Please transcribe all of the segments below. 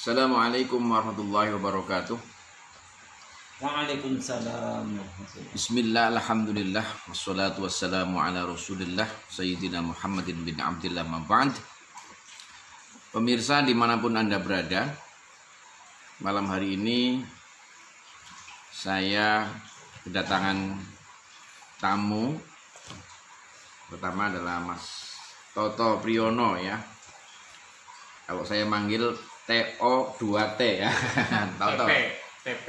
Assalamualaikum warahmatullahi wabarakatuh. Waalaikumsalam. Bismillah, alhamdulillah, wassalatu wassalamu ala rasulillah Sayyidina Muhammadin bin Abdillah ma'ba'd. Pemirsa dimanapun Anda berada, malam hari ini saya kedatangan tamu. Pertama adalah Mas Toto Priyono ya. Kalau saya manggil TO2T ya. Toto. TP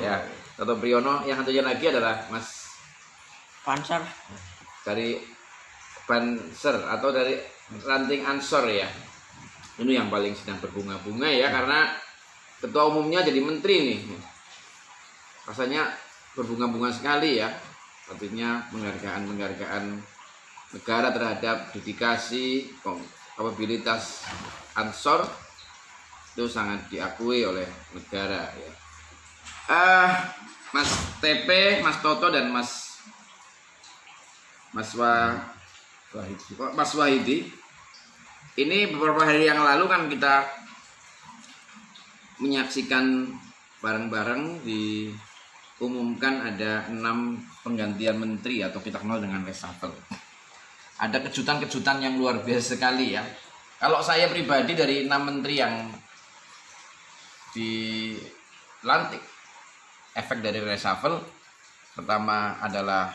ya. Toto Priyono. Yang satunya lagi adalah Mas Panser. dari Banser atau dari ranting Ansor ya. Ini yang paling sedang berbunga-bunga ya, karena ketua umumnya jadi menteri nih. Rasanya berbunga-bunga sekali ya. Artinya penghargaan negara terhadap dedikasi kapabilitas Ansor itu sangat diakui oleh negara ya. Mas TP, Mas Toto dan Mas Wahidi. Ini beberapa hari yang lalu kan kita menyaksikan bareng-bareng diumumkan ada 6 penggantian menteri atau kita kenal dengan reshuffle. Ada kejutan-kejutan yang luar biasa sekali ya. Kalau saya pribadi dari 6 menteri yang dilantik, efek dari reshuffle pertama adalah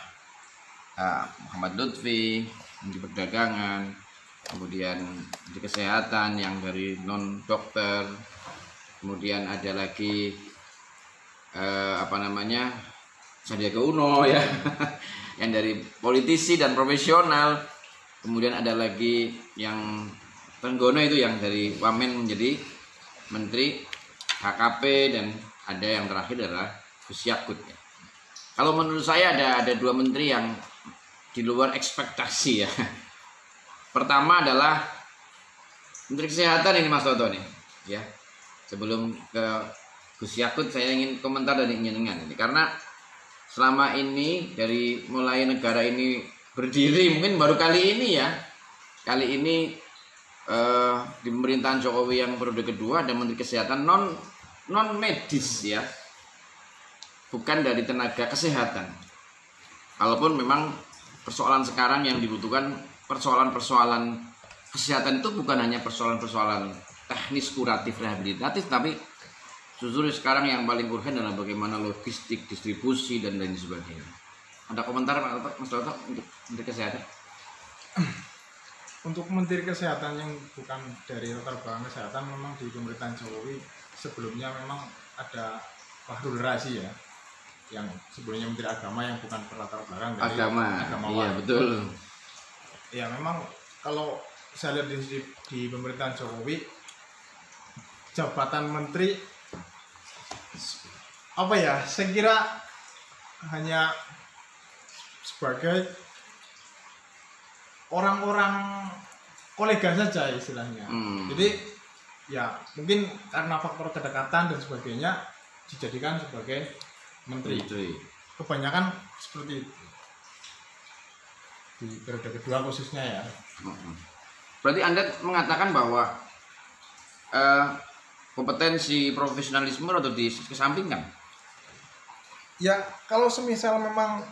Muhammad Lutfi di perdagangan, kemudian di kesehatan yang dari non dokter, kemudian ada lagi Sandiaga Uno ya yang dari politisi dan profesional, kemudian ada lagi yang Trenggono itu yang dari Wamen menjadi menteri HKP, dan ada yang terakhir adalah Gus Yakut ya. Kalau menurut saya ada 2 menteri yang di luar ekspektasi ya. Pertama adalah Menteri Kesehatan ini Mas Toto nih ya. Sebelum ke Gus Yakut saya ingin komentar dari jenengan ini, karena selama ini dari mulai negara ini berdiri mungkin baru kali ini ya. Kali ini di pemerintahan Jokowi yang periode kedua ada Menteri Kesehatan non medis ya. Bukan dari tenaga kesehatan. Walaupun memang persoalan sekarang yang dibutuhkan persoalan-persoalan kesehatan itu bukan hanya persoalan-persoalan teknis kuratif rehabilitatif, tapi justru sekarang yang paling urgen adalah bagaimana logistik, distribusi dan lain sebagainya. Ada komentar Pak Mas Toto untuk Menteri Kesehatan? Untuk Menteri Kesehatan yang bukan dari latar belakang kesehatan, memang di pemerintahan Jokowi sebelumnya memang ada Fahrul Razi ya, yang sebelumnya Menteri Agama yang bukan berlatar belakang dari agamawan. Iya betul. Ya memang kalau saya lihat di pemerintahan Jokowi, jabatan menteri saya kira hanya sebagai orang-orang kolega saja istilahnya. Jadi ya mungkin karena faktor kedekatan dan sebagainya dijadikan sebagai menteri. Kebanyakan seperti itu di periode kedua khususnya ya. Berarti Anda mengatakan bahwa kompetensi profesionalisme atau dikesampingkan? Ya kalau semisal memang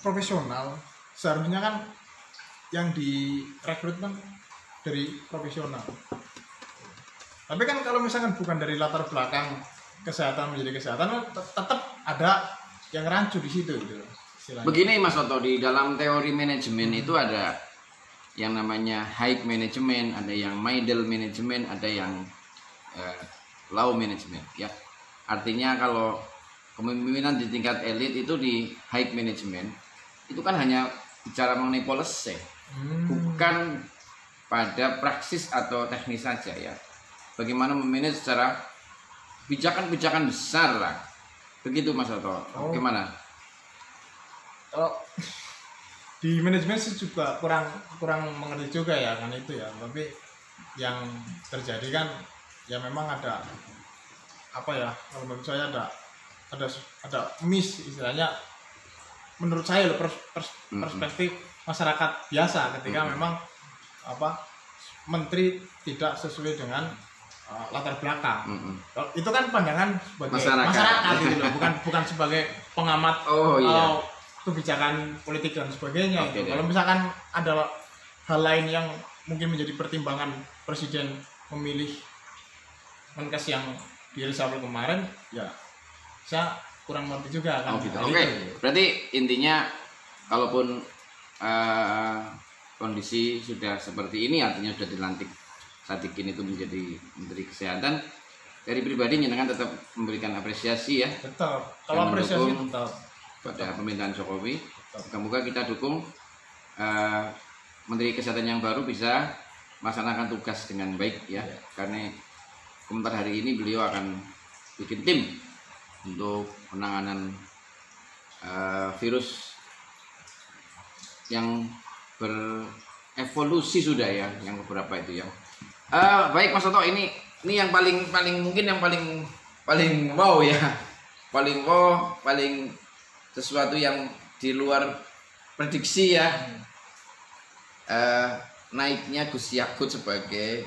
profesional, seharusnya kan yang direkrutmen dari profesional. Tapi kan kalau misalkan bukan dari latar belakang kesehatan menjadi kesehatan, tetap ada yang rancu di situ gitu. Begini Mas Toto, di dalam teori manajemen itu ada yang namanya high management, ada yang middle management, ada yang low management ya. Artinya kalau kepemimpinan di tingkat elit itu di high management itu kan hanya bicara mengenai policy, bukan pada praksis atau teknis saja ya. Bagaimana memanage secara kebijakan besar lah. Begitu Mas Toto. Gimana? Oh, di manajemen sih juga kurang mengerti juga ya kan itu ya. Tapi yang terjadi kan ya memang ada kalau menurut saya ada miss istilahnya. Menurut saya perspektif masyarakat biasa ketika memang menteri tidak sesuai dengan latar belakang. Itu kan pandangan sebagai masyarakat gitu loh, bukan sebagai pengamat kebijakan politik dan sebagainya. Kalau misalkan ada hal lain yang mungkin menjadi pertimbangan presiden memilih Menkes yang di reshuffle kemarin, ya saya kurang mengerti juga kan. Berarti intinya kalaupun kondisi sudah seperti ini, artinya sudah dilantik Sadikin itu menjadi Menteri Kesehatan, dari pribadi nyenengan tetap memberikan apresiasi ya. Tetap. Kalau apresiasi tetap pada pemerintahan Jokowi. Semoga kita dukung Menteri Kesehatan yang baru bisa melaksanakan tugas dengan baik ya. Karena komentar hari ini beliau akan bikin tim untuk penanganan virus yang berevolusi sudah ya, yang beberapa itu ya. Baik Mas Toto, ini yang paling mungkin yang paling wow ya, paling sesuatu yang di luar prediksi ya. Naiknya Gus Yakut sebagai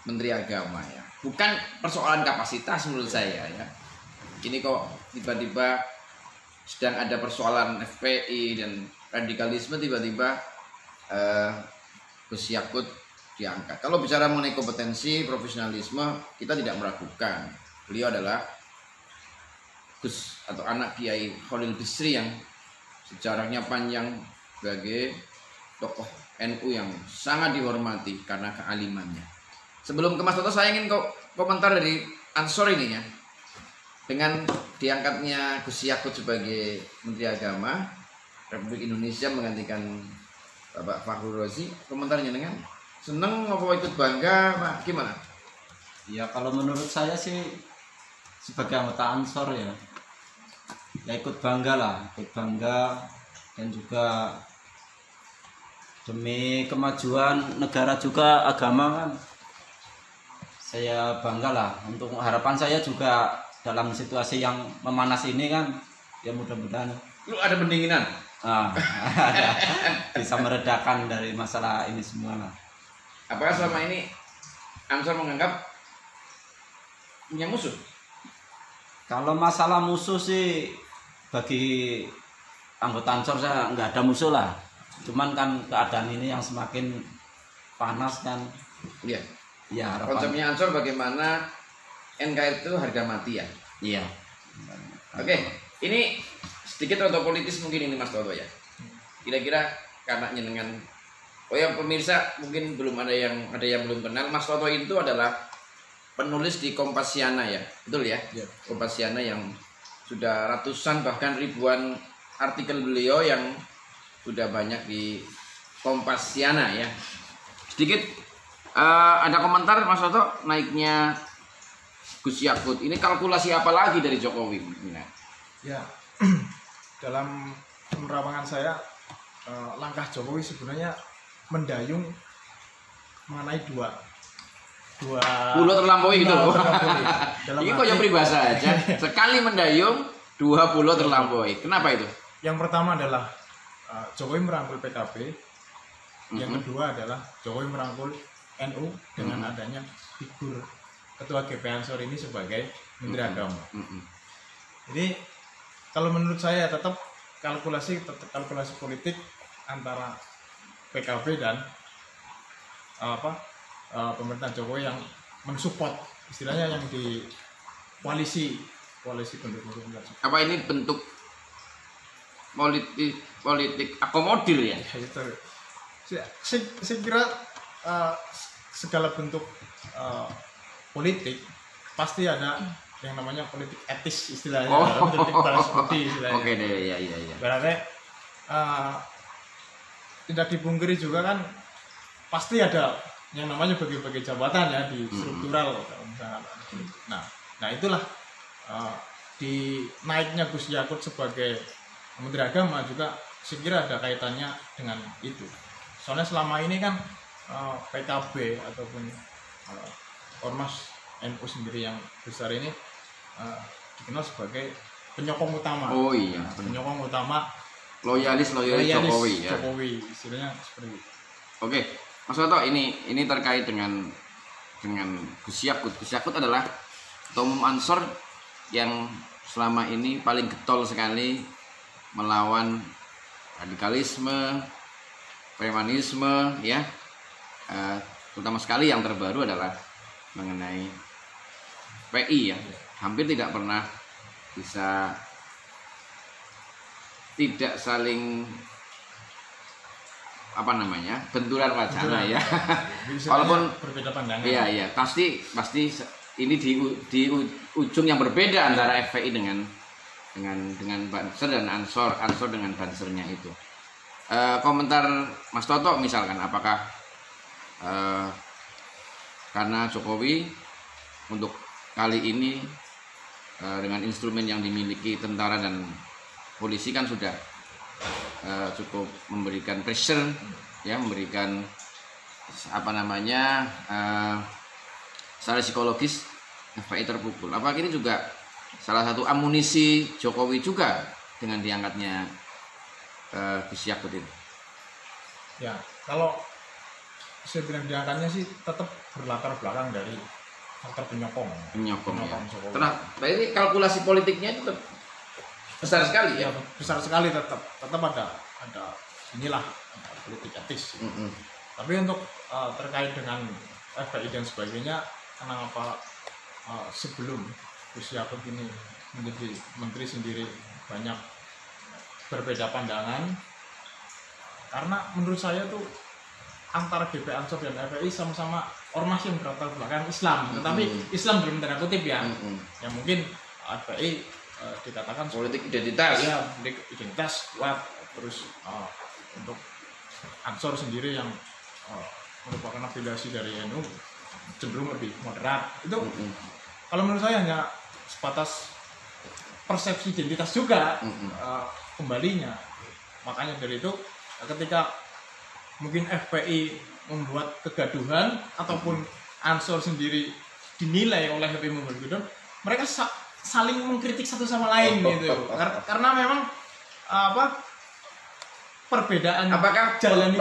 Menteri Agama ya, bukan persoalan kapasitas menurut saya ya. Ini kok tiba-tiba sedang ada persoalan FPI dan radikalisme, tiba-tiba Gus Yakut diangkat. Kalau bicara mengenai kompetensi, profesionalisme, kita tidak meragukan. Beliau adalah Gus atau anak Kiai Khalil Bisri yang sejarahnya panjang sebagai tokoh NU yang sangat dihormati karena kealimannya. Sebelum ke Mas Toto, saya ingin komentar dari Ansor ini ya. Dengan diangkatnya Gus Yakut sebagai Menteri Agama Republik Indonesia menggantikan Bapak Fakhrul Razi, komentarnya dengan seneng apa ikut bangga, Pak? Gimana? Ya kalau menurut saya sih sebagai anggota Ansor ya ikut bangga lah, dan juga demi kemajuan negara juga agama kan. Saya bangga lah, untuk harapan saya juga dalam situasi yang memanas ini kan, ya mudah-mudahan lu ada pendinginan. Bisa meredakan dari masalah ini semua lah. Apakah selama ini Ansor menganggap punya musuh? Kalau masalah musuh sih bagi anggota Ansor saya nggak ada musuh lah. Cuman kan keadaan ini yang semakin panas kan. Iya. Ya, konsepnya Ansor bagaimana NKRI itu harga mati ya? Iya. Oke, ini sedikit roto politis mungkin ini Mas Toto ya. Kira-kira karena nyenengan, oh ya pemirsa mungkin belum ada yang belum kenal, Mas Toto itu adalah penulis di Kompasiana ya, betul ya? Ya. Kompasiana yang sudah ratusan bahkan ribuan artikel beliau yang sudah banyak di Kompasiana ya. Sedikit ada komentar Mas Toto naiknya Gus Yakut, ini kalkulasi apa lagi dari Jokowi? Ya, dalam penerawangan saya langkah Jokowi sebenarnya mendayung mengenai dua pulau terlampaui gitu. Ini kok yang arti- peribahasa aja. Sekali mendayung, 2 pulau terlampaui. Kenapa itu? Yang pertama adalah Jokowi merangkul PKB. Yang kedua adalah Jokowi merangkul NU dengan adanya figur Ketua GP Ansor ini sebagai Menteri Agama. Jadi kalau menurut saya tetap kalkulasi politik antara PKB dan pemerintah Jokowi yang mensupport, istilahnya yang di koalisi pendukung. Apa ini bentuk politik akomodir ya? Saya kira segala bentuk politik pasti ada yang namanya politik etis istilahnya, politik balas budi istilahnya. Oke deh, iya. Berarti tidak dipungkiri juga kan pasti ada yang namanya bagi-bagi jabatan ya di struktural misalnya. Nah itulah di naiknya Gus Yakut sebagai Menteri Agama juga saya kira ada kaitannya dengan itu. Soalnya selama ini kan PKB ataupun Ormas NU sendiri yang besar ini dikenal sebagai penyokong utama. Oh iya, penyokong utama, loyalis Jokowi ya. Jokowi istilahnya seperti itu. Oke, Mas Toto, ini terkait dengan Gus Yakut. Gus Yakut adalah Ketua Umum Ansor yang selama ini paling getol sekali melawan radikalisme, premanisme, ya. Terutama sekali yang terbaru adalah mengenai PI, ya. Hampir tidak pernah bisa tidak saling benturan wacana, ya. Walaupun berbeda pandangan. Iya, pasti ini di ujung yang berbeda antara FPI dengan Banser dan Ansor dengan Bansernya itu. Komentar Mas Toto misalkan, apakah karena Jokowi untuk kali ini dengan instrumen yang dimiliki tentara dan polisi kan sudah cukup memberikan pressure, ya, memberikan secara psikologis FPI terpukul. Apakah ini juga salah satu amunisi Jokowi juga dengan diangkatnya Gus Yakut ini? Ya, kalau saya bilang diangkatnya sih tetap berlatar belakang dari faktor penyokong Ya. Jokowi. Ini kalkulasi politiknya itu besar sekali, ya. Besar sekali, tetap ada inilah ada politik etis. Tapi untuk terkait dengan FPI dan sebagainya, kenapa sebelum Gus Yakut ini menjadi menteri sendiri banyak berbeda pandangan? Karena menurut saya tuh antara GP Ansor dan FPI sama-sama ormas yang berlatar belakang Islam, tetapi Islam dalam tanda kutip, ya. Yang mungkin FPI dikatakan politik identitas. Ya, politik identitas kuat. Terus untuk Ansor sendiri yang merupakan afiliasi dari NU cenderung lebih moderat. Itu kalau menurut saya hanya sebatas persepsi identitas juga kembalinya. Makanya dari itu ketika mungkin FPI membuat kegaduhan ataupun Ansor sendiri dinilai oleh FPI membuat kegaduhan, mereka saling mengkritik satu sama lain gitu. Karena memang perbedaan, apakah jalan itu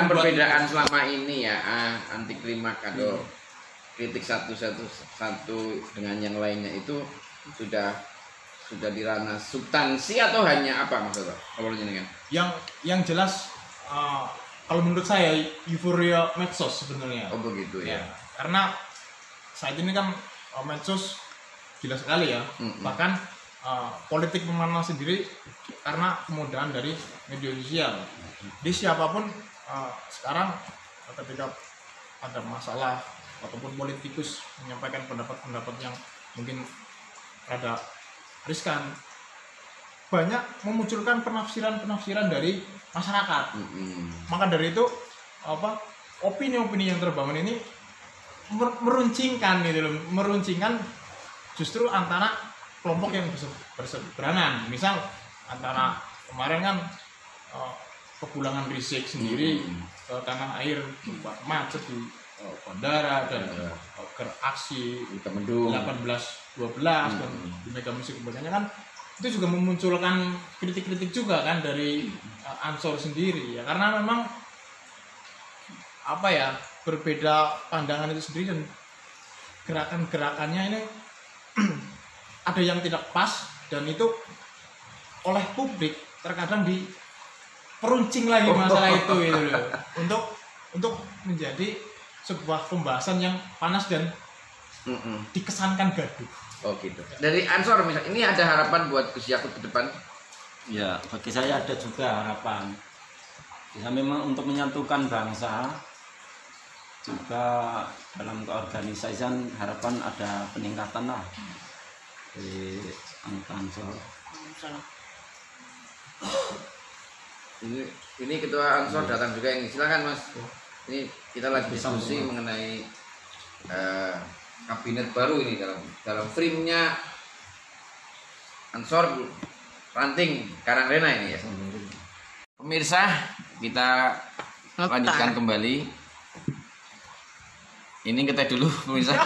perbedaan selama ini, ya, anti klimaks atau kritik satu dengan yang lainnya itu sudah di ranah substansi atau hanya apa maksudnya? Kalau jenengan? Yang jelas kalau menurut saya euforia medsos sebenarnya. Oh begitu, ya. Karena saat ini kan medsos gila sekali, ya. Bahkan politik memanas sendiri karena kemudahan dari media sosial. Jadi siapapun sekarang ketika ada masalah ataupun politikus menyampaikan pendapat-pendapat yang mungkin rada riskan, banyak memunculkan penafsiran dari masyarakat. Maka dari itu opini-opini yang terbangun ini meruncingkan gitu loh, justru antara kelompok yang berseberangan. Misal antara kemarin kan kepulangan Rizik sendiri ke tanah air buat macet di bandara dan aksi 18-12 dan di Mega Musik kebanyakan kan itu juga memunculkan kritik-kritik juga kan dari Ansor sendiri, ya, karena memang berbeda pandangan itu sendiri dan gerakan-gerakannya ini ada yang tidak pas dan itu oleh publik terkadang diperuncing lagi masalah itu gitu loh, untuk menjadi sebuah pembahasan yang panas dan dikesankan gaduh. Oh gitu. Dari Ansor misal, ini ada harapan buat Gus Yakut ke depan? Ya, bagi saya ada juga harapan. Ya, memang untuk menyatukan bangsa, juga dalam keorganisasian harapan ada peningkatan lah di anggota Ansor. Ini ketua Ansor datang juga ini. Silakan Mas. Ini kita lagi diskusi mengenai kabinet baru ini dalam frame-nya Ansor ranting Karangrena ini, ya. Pemirsa, kita lanjutkan kembali. Ini kita dulu pemirsa.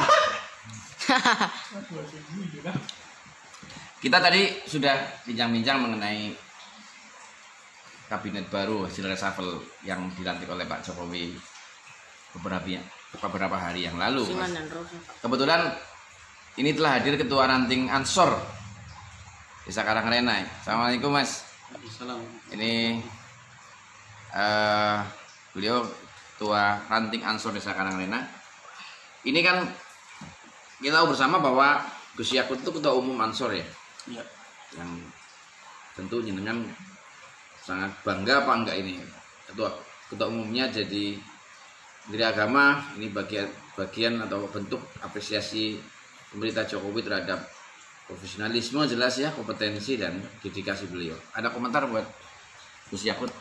Kita tadi sudah bincang-bincang mengenai kabinet baru hasil reshuffle yang dilantik oleh Pak Jokowi. beberapa hari yang lalu, Mas. Kebetulan ini telah hadir Ketua Ranting Ansor Desa Karangrena. Assalamualaikum, Mas. Ini beliau Ketua Ranting Ansor Desa Karangrena. Ini kan kita tahu bersama bahwa Gus Yakut itu Ketua Umum Ansor ya. Iya. Yang tentu jenengan sangat bangga apa enggak ini ketua umumnya jadi Menteri Agama. Ini bagian atau bentuk apresiasi pemerintah Jokowi terhadap profesionalisme jelas ya, kompetensi dan dedikasi beliau. Ada komentar buat Gus Yakut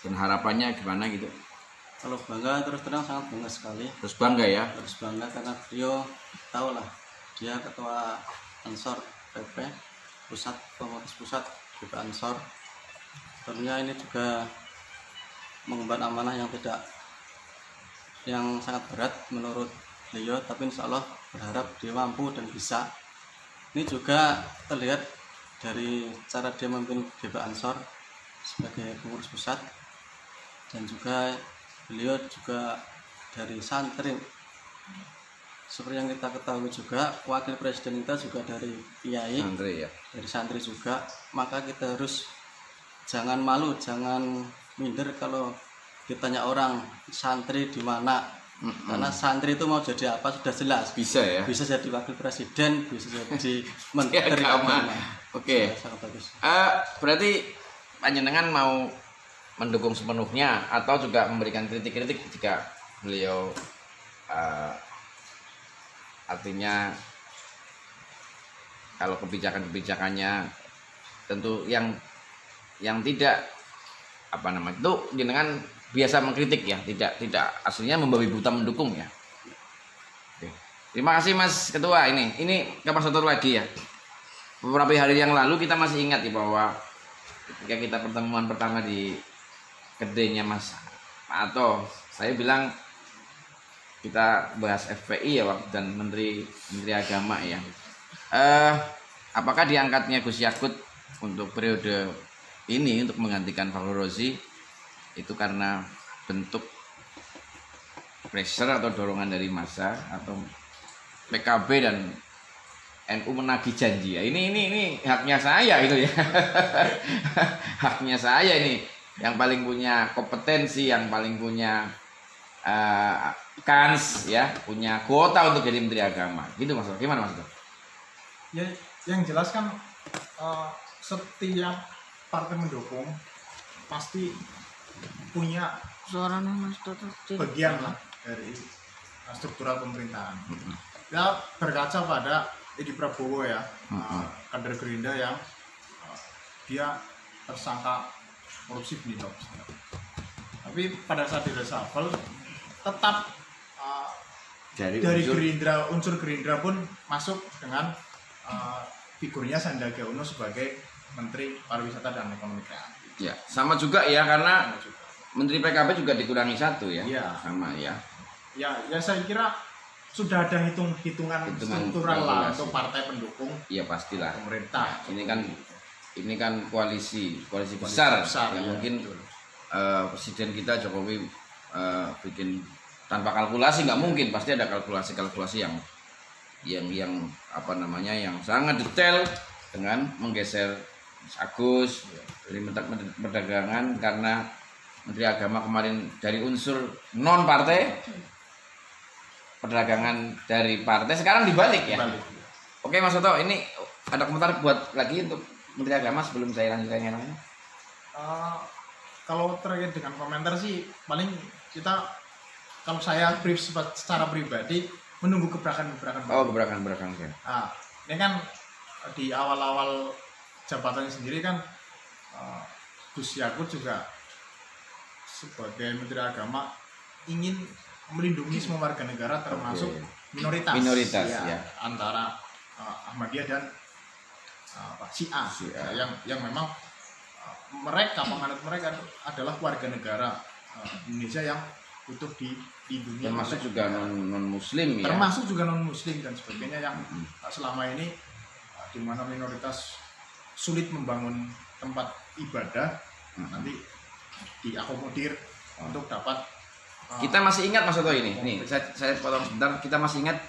dan harapannya gimana gitu? Kalau bangga terus terang sangat bangga sekali. Terus bangga ya? Terus bangga karena beliau tahu lah dia Ketua Ansor PP pusat, pengurus pusat PP Ansor. Tentunya ini juga mengemban amanah yang sangat berat menurut beliau, tapi insya Allah berharap dia mampu dan bisa. Ini juga terlihat dari cara dia memimpin PP Ansor sebagai pengurus pusat, dan juga beliau juga dari santri. Seperti yang kita ketahui juga, wakil presiden kita juga dari kiai, dari santri juga. Maka kita harus jangan malu, jangan minder kalau ditanya orang santri di mana. Karena santri itu mau jadi apa sudah jelas. Bisa ya. Bisa jadi wakil presiden, bisa jadi menteri agama. Oke. Berarti panjenengan mau mendukung sepenuhnya atau juga memberikan kritik-kritik jika beliau artinya kalau kebijakannya tentu yang tidak apa namanya itu jenengan biasa mengkritik ya, tidak aslinya membabi buta mendukung ya. Oke. Terima kasih Mas Ketua. Ini kapan satu lagi ya. Beberapa hari yang lalu kita masih ingat ya bahwa ketika kita pertemuan pertama di kedainya Mas Ato, saya bilang kita bahas FPI ya dan Menteri Agama ya. Apakah diangkatnya Gus Yakut untuk periode ini untuk menggantikan Fakhrul Razi itu karena bentuk pressure atau dorongan dari massa atau PKB dan NU menagih janji ya? Ini haknya saya itu ya. Haknya saya ini yang paling punya kompetensi, yang paling punya kans ya, punya kuota untuk jadi Menteri Agama. Gitu Mas. Gimana Mas? Ya, yang jelas kan setiap partai mendukung pasti punya bagian lah dari struktural pemerintahan. Ya berkaca pada Edi Prabowo ya, kader Gerindra yang dia tersangka korupsi BNI. Tapi pada saat di reshuffle tetap dari Gerindra, unsur Gerindra pun masuk dengan figurnya Sandiaga Uno sebagai Menteri Pariwisata dan Ekonomi Kreatif. Ya, sama juga ya karena Menteri PKB juga dikurangi satu ya. Iya. Sama ya. Ya saya kira sudah ada hitungan struktural lah untuk partai pendukung. Iya pastilah. Pemerintah. Ini kan koalisi besar yang ya, mungkin Presiden kita Jokowi bikin tanpa kalkulasi nggak mungkin, pasti ada kalkulasi yang apa namanya yang sangat detail dengan menggeser Agus dari perdagangan karena Menteri Agama kemarin dari unsur non partai, perdagangan dari partai, sekarang dibalik ya. Oke Mas Soto, ini ada komentar buat lagi untuk Menteri Agama sebelum saya lanjutkan yang lain? Kalau terkait dengan komentar sih paling kita, kalau saya secara pribadi menunggu gebrakan. Oh, gebrakan ya. Nah, ini kan di awal-awal jabatannya sendiri kan Gus Yakut juga sebagai Menteri Agama ingin melindungi semua warga negara termasuk minoritas ya. Antara Ahmadiyah dan Syiah yang memang penganut mereka adalah warga negara Indonesia yang butuh dilindungi, termasuk juga non muslim ya, termasuk juga non muslim dan sebagainya yang selama ini di mana minoritas sulit membangun tempat ibadah nanti diakomodir untuk dapat Kita masih ingat Mas Soto ini. Nih, saya potong sebentar. Kita masih ingat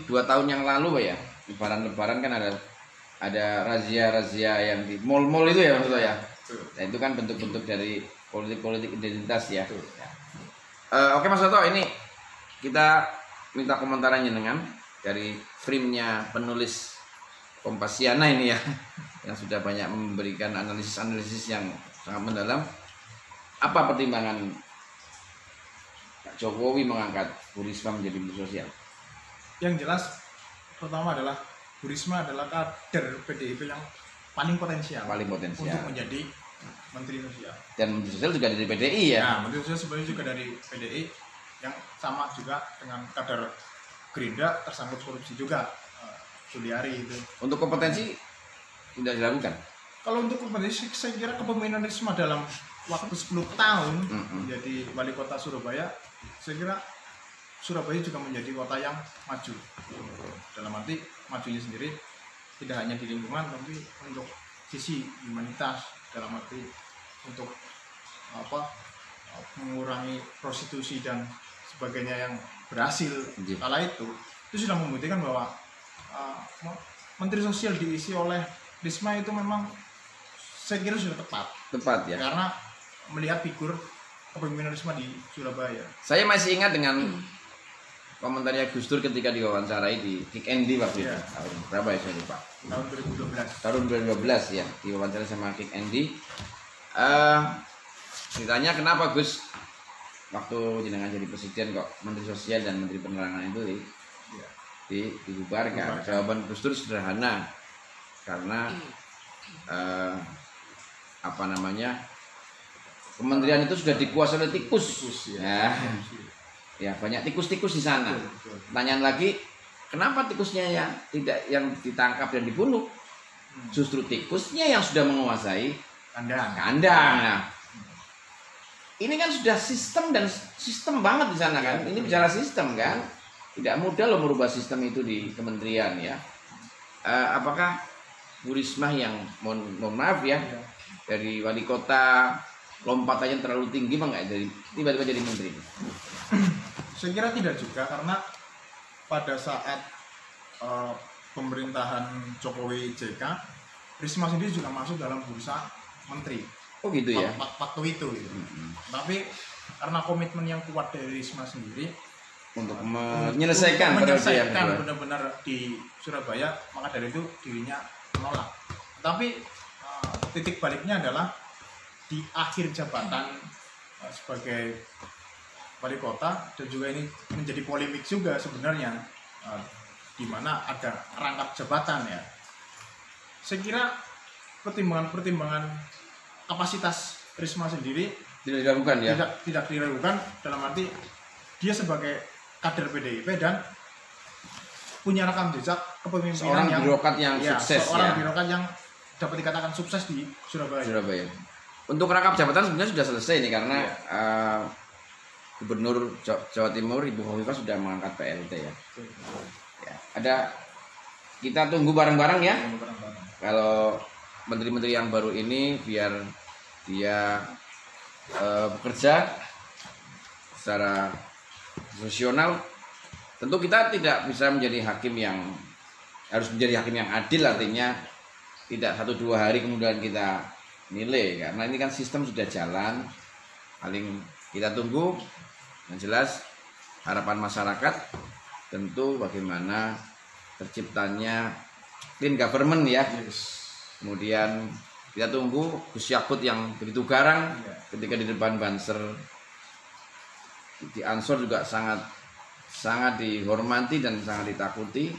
2 tahun yang lalu Pak ya. Lebaran kan ada razia-razia yang di mall-mall itu ya Mas Soto ya. Nah, itu kan bentuk-bentuk dari politik identitas ya. Oke Mas Soto, ini kita minta komentarannya dengan dari frame-nya penulis Kompasiana ini ya, yang sudah banyak memberikan analisis yang sangat mendalam. Apa pertimbangan Pak Jokowi mengangkat Bu Risma menjadi menteri sosial? Yang jelas pertama adalah Bu Risma adalah kader PDIP yang paling potensial untuk menjadi menteri sosial. Dan menteri sosial juga dari PDI ya? Nah, menteri sosial sebenarnya juga dari PDI yang sama juga dengan kader Gerindra tersangkut korupsi juga, Juliari itu. Untuk kompetensi tidak dilakukan? Kalau untuk kompetensi, saya kira kepemimpinan Risma dalam waktu 10 tahun menjadi wali kota Surabaya, saya kira Surabaya juga menjadi kota yang maju. Dalam arti majunya sendiri tidak hanya di lingkungan, tapi untuk sisi humanitas, dalam arti untuk mengurangi prostitusi dan sebagainya yang berhasil kala itu sudah membuktikan bahwa menteri sosial diisi oleh Risma itu memang saya kira sudah tepat ya, karena melihat figur kepemimpinan Risma di Surabaya. Saya masih ingat dengan komentarnya Gus Dur ketika diwawancarai di Kick Andy waktu itu. Tahun berapa ya saya lupa. Tahun 2012 ya, diwawancara sama Kick Andy. Ditanya kenapa Gus waktu jenengan jadi presiden kok menteri sosial dan menteri penerangan itu dibubarkan. Jawaban Gus Dur sederhana, karena kementerian itu sudah dikuasai oleh tikus. Ya banyak tikus-tikus di sana. Pertanyaan lagi, kenapa tikusnya yang ditangkap dan dibunuh? Justru tikusnya yang sudah menguasai kandang. Nah, ini kan sudah sistem banget di sana kan. Ini bicara sistem kan. Tidak mudah loh merubah sistem itu di kementerian ya. Apakah Bu Risma yang mohon maaf ya, dari wali kota lompatannya terlalu tinggi nggak jadi tiba-tiba jadi menteri? Saya kira tidak juga, karena pada saat pemerintahan Jokowi JK, Risma sendiri juga masuk dalam bursa menteri. Oh gitu ya. Waktu itu gitu. Tapi karena komitmen yang kuat dari Risma sendiri untuk menyelesaikan benar-benar di Surabaya, maka dari itu dirinya menolak. Tapi titik baliknya adalah di akhir jabatan sebagai wali kota, dan juga ini menjadi polemik juga sebenarnya, di mana ada rangkap jabatan ya. Saya kira pertimbangan kapasitas Risma sendiri tidak diragukan ya. Tidak diragukan, dalam arti dia sebagai kader PDIP dan punya rekam jejak kepemimpinan birokrat yang sukses seorang birokrat yang dapat dikatakan sukses di Surabaya. Untuk rangkap jabatan sebenarnya sudah selesai nih, karena Gubernur Jawa Timur Ibu Khofifah sudah mengangkat PLT ya. Ada, kita tunggu bareng-bareng ya. Kalau menteri-menteri yang baru ini biar dia bekerja secara profesional. Tentu kita tidak bisa menjadi hakim yang adil, artinya tidak 1-2 hari kemudian kita nilai, karena ini kan sistem sudah jalan. Paling kita tunggu. Yang jelas harapan masyarakat tentu bagaimana terciptanya clean government ya. Kemudian kita tunggu Gus Yakut yang begitu garang ketika di depan Banser di Ansor juga sangat dihormati dan sangat ditakuti.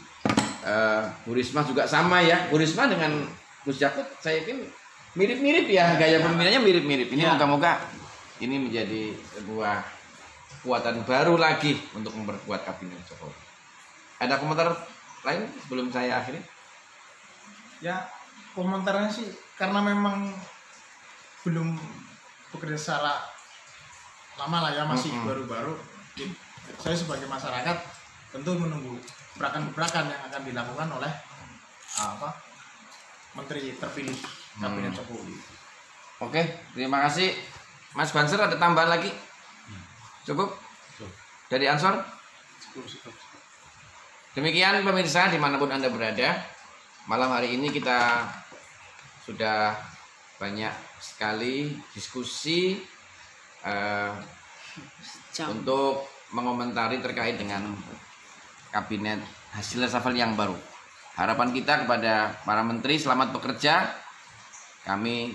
Bu Risma juga sama ya. Bu Risma dengan Gus Yakut saya yakin mirip-mirip ya, gaya pemimpinannya mirip-mirip. Ini moga-moga ini menjadi sebuah kekuatan baru lagi untuk memperkuat kabinet Jokowi. Ada komentar lain sebelum saya akhiri? Ya, komentarnya sih karena memang belum bekerja secara lama lah ya, masih baru-baru. Saya sebagai masyarakat tentu menunggu gebrakan-gebrakan yang akan dilakukan oleh menteri terpilih kabinet Jokowi. Oke, terima kasih Mas Banser. Ada tambahan lagi? Cukup? dari Ansor? Demikian pemirsa dimanapun Anda berada, malam hari ini kita sudah banyak sekali diskusi untuk mengomentari terkait dengan kabinet hasil reshuffle yang baru. Harapan kita kepada para menteri selamat bekerja. Kami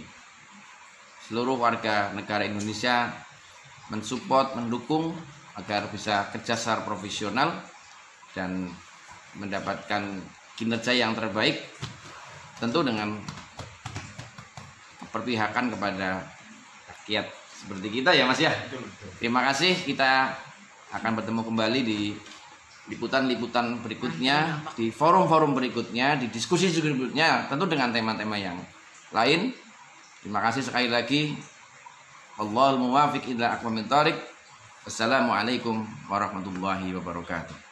seluruh warga negara Indonesia mensupport, mendukung agar bisa kerja secara profesional dan mendapatkan kinerja yang terbaik, tentu dengan perpihakan kepada rakyat seperti kita ya Mas ya. Terima kasih, kita akan bertemu kembali di liputan-liputan berikutnya, di forum-forum berikutnya, di diskusi berikutnya, tentu dengan tema-tema yang lain. Terima kasih sekali lagi. Allahul muwafiq ila aqwamit thoriq. Wassalamualaikum warahmatullahi wabarakatuh.